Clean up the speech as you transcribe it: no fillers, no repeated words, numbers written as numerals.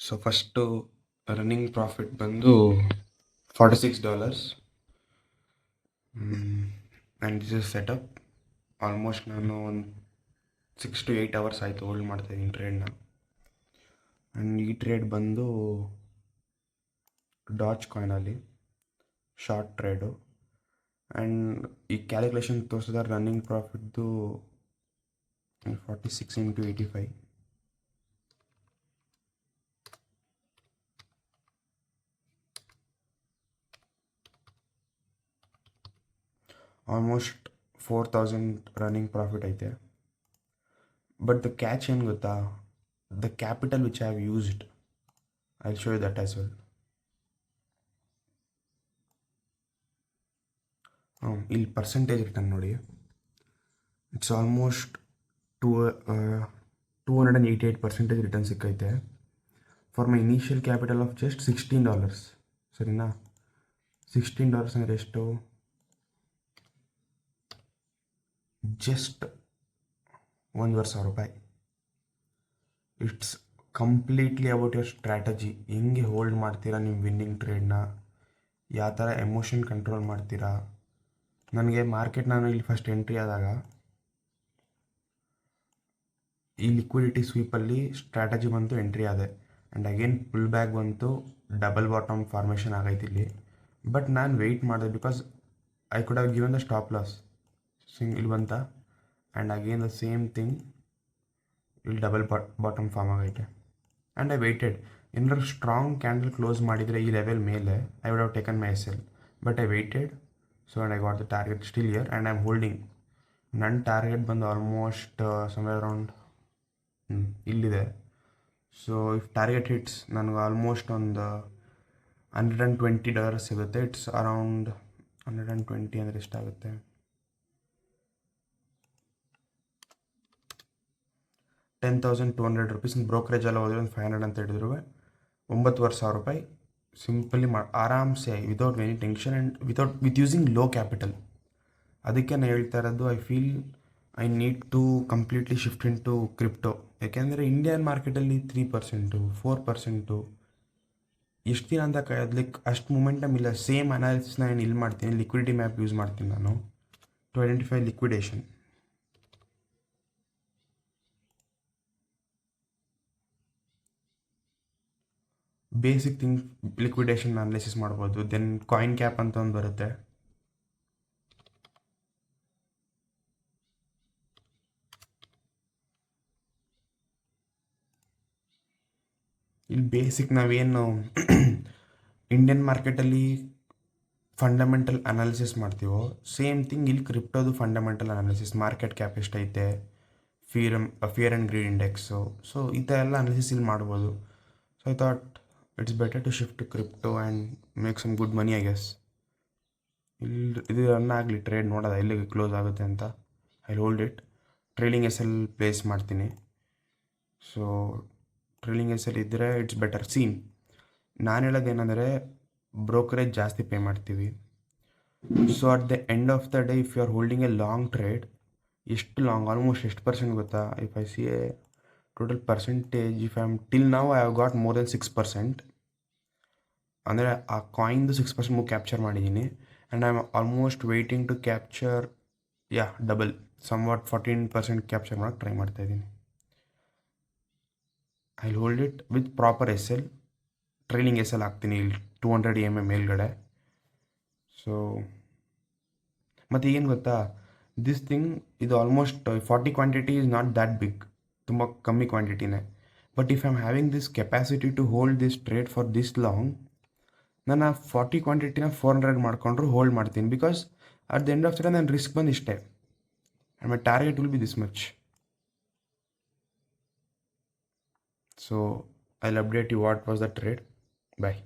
So first running profit ಬಂದು $46. And this is setup. Almost ನಾನು ಒಂದು 6 to 8 hours ಆಯಿತು ಹೋಲ್ಡ್ ಮಾಡ್ತಾಯಿದ್ದೀನಿ ಟ್ರೇಡ್ನ. ಆ್ಯಂಡ್ ಈ ಟ್ರೇಡ್ ಬಂದು ಡಾಜ್ ಕಾಯಿನಲ್ಲಿ ಶಾರ್ಟ್ ಟ್ರೇಡು. ಆ್ಯಂಡ್ ಈ ಕ್ಯಾಲ್ಕುಲೇಷನ್ ತೋರಿಸಿದ್ರೆ ರನ್ನಿಂಗ್ ಪ್ರಾಫಿಟ್ದು 46 into 85. ಆಲ್ಮೋಸ್ಟ್ 4,000 ರನ್ನಿಂಗ್ ಪ್ರಾಫಿಟ್ ಐತೆ. ಬಟ್ ದ ಕ್ಯಾಚ್ ಏನು ಗೊತ್ತಾ, the capital which I have used, I will show you that as well. ಇಲ್ಲಿ ಪರ್ಸೆಂಟೇಜ್ ರಿಟರ್ನ್ ನೋಡಿ, ಇಟ್ಸ್ ಆಲ್ಮೋಸ್ಟ್ 288% ರಿಟರ್ನ್ ಸಿಕ್ಕೈತೆ for my initial capital of just $16. ಸರಿನಾ? $16 ಅಂದರೆ ಎಷ್ಟು? Just $1,000. It's completely about your strategy. ಹೆಂಗೆ hold ಮಾಡ್ತೀರಾ ನಿಮ್ಮ winning ಟ್ರೇಡ್ನ, ಯಾವ ಥರ ಎಮೋಷನ್ ಕಂಟ್ರೋಲ್ ಮಾಡ್ತೀರಾ. ನನಗೆ ಮಾರ್ಕೆಟ್, ನಾನು ಇಲ್ಲಿ ಫಸ್ಟ್ ಎಂಟ್ರಿ ಆದಾಗ ಈ ಲಿಕ್ವಿಡಿಟಿ ಸ್ವೀಪಲ್ಲಿ ಸ್ಟ್ರಾಟಜಿ ಬಂತು, ಎಂಟ್ರಿ ಆದೆ. ಆ್ಯಂಡ್ ಅಗೇನ್ ಪುಲ್ ಬ್ಯಾಕ್ ಬಂತು, ಡಬಲ್ ಬಾಟಮ್ ಫಾರ್ಮೇಷನ್ ಆಗೈತಿ ಇಲ್ಲಿ. ಬಟ್ ನಾನು ವೆಯ್ಟ್ ಮಾಡಿದೆ because I could have given the stop loss. ಇಲ್ಲಿ ಬಂತ, and again the same thing, ಇಲ್ಲಿ ಡಬಲ್ ಬಾಟಮ್ ಫಾರ್ಮ್ ಆಗೈತೆ. And I waited. ಏನಾದ್ರು ಸ್ಟ್ರಾಂಗ್ ಕ್ಯಾಂಡಲ್ ಕ್ಲೋಸ್ ಮಾಡಿದರೆ ಈ ಲೆವೆಲ್ ಮೇಲೆ, I would have taken my SL. But I waited. So and I got the target still year and I am holding. ನನ್ನ target ಬಂದು almost somewhere around ಇಲ್ಲಿದೆ. So if target hits, ನನಗೆ almost ಒಂದು $120 ಸಿಗುತ್ತೆ. It's around 120 ಅಂದರೆ ಎಷ್ಟಾಗುತ್ತೆ? $10,200. Brokerage ಎಲ್ಲ ಹೋದರೆ ಒಂದು 500 ಅಂತ ಹೇಳಿದ್ರು, $9,500 ಸಿಂಪಲಿ ಆರಾಮ್ಸೆ, without any tension and with using low capital. ಅದಕ್ಕೆ ನಾನು ಹೇಳ್ತಾ ಇರೋದು, I feel I need to completely shift into crypto. ಯಾಕೆಂದರೆ ಇಂಡಿಯನ್ ಮಾರ್ಕೆಟಲ್ಲಿ 3%, 4%, ಎಷ್ಟು ದಿನ ಅಂತ ಕಾಯೋದ್ಲಿಕ್ಕೆ ಅಷ್ಟು ಮೂಮೆಂಟಮ್ ಇಲ್ಲ. ಸೇಮ್ ಅನಾಲಿಸಿಸ್ನ ನಾನು ಇಲ್ಲಿ ಮಾಡ್ತೀನಿ, ಲಿಕ್ವಿಡಿಟಿ ಮ್ಯಾಪ್ ಯೂಸ್ ಮಾಡ್ತೀನಿ ನಾನು to identify liquidation. Basic thing liquidation analysis ಮಾಡ್ಬೋದು. ದೆನ್ ಕಾಯಿನ್ ಕ್ಯಾಪ್ ಅಂತ ಒಂದು ಬರುತ್ತೆ. ಇಲ್ಲಿ ಬೇಸಿಕ್ ನಾವೇನು ಇಂಡಿಯನ್ ಮಾರ್ಕೆಟಲ್ಲಿ ಫಂಡಮೆಂಟಲ್ ಅನಾಲಿಸಿಸ್ ಮಾಡ್ತೀವೋ, ಸೇಮ್ ಥಿಂಗ್ ಇಲ್ಲಿ ಕ್ರಿಪ್ಟೋದು ಫಂಡಮೆಂಟಲ್ ಅನಾಲಿಸಿಸ್. ಮಾರ್ಕೆಟ್ ಕ್ಯಾಪ್ ಎಷ್ಟೈತೆ, fear and greed index. So ಈ ಥರ ಎಲ್ಲ ಅನಾಲಿಸಿಸ್ ಇಲ್ಲಿ ಮಾಡ್ಬೋದು. So I thought it's better to shift to crypto and make some good money, I guess. ಇಲ್ಲಿ ಇದು ರನ್ ಆಗಲಿ, ಟ್ರೇಡ್ ನೋಡೋದ ಎಲ್ಲಿಗೆ ಕ್ಲೋಸ್ ಆಗುತ್ತೆ ಅಂತ. I hold it. Trailing SL place ಮಾಡ್ತೀನಿ. ಸೊ ಟ್ರೇಲಿಂಗ್ SL ಇದ್ದರೆ ಇಟ್ಸ್ ಬೆಟರ್. ಸೀನ್, ನಾನು ಹೇಳೋದೇನೆಂದರೆ, ಬ್ರೋಕರೇಜ್ ಜಾಸ್ತಿ ಪೇ ಮಾಡ್ತೀವಿ. So at the end of the day, if you are holding a long trade, ಎಷ್ಟು ಲಾಂಗ್, ಆಲ್ಮೋಸ್ಟ್ ಎಷ್ಟು ಪರ್ಸೆಂಟ್ ಗೊತ್ತಾ? If I see a total percentage, if I am till now I have got more than 6%. ಅಂದರೆ ಆ ಕಾಯಿನ್ದು 6% capture ಮಾಡಿದ್ದೀನಿ. And I am almost waiting to capture double, somewhat 14% capture ಮಾಡೋಕ್ಕೆ try ಮಾಡ್ತಾಯಿದ್ದೀನಿ. I hold it with proper SL. Trailing SL ಹಾಕ್ತೀನಿ ಇಲ್ಲಿ 200 EMA ಮೇಲ್ಗಡೆ. So ಮತ್ತು ಏನು ಗೊತ್ತಾ, ದಿಸ್ ಥಿಂಗ್ ಇದು almost 40 quantity is not that big, ತುಂಬ ಕಮ್ಮಿ ಕ್ವಾಂಟಿಟಿನೇ. But if I am having this capacity to hold this trade for this long, ನಾನು ಆ 40 ಕ್ವಾಂಟಿಟಿನ 400 ಮಾಡಿಕೊಂಡ್ರು ಹೋಲ್ಡ್ ಮಾಡ್ತೀನಿ. Because at the end of the day ನನ್ನ ರಿಸ್ಕ್ ಬಂದು ಇಷ್ಟೇ, and my target will be this much. So I'll update you what was the trade. Bye.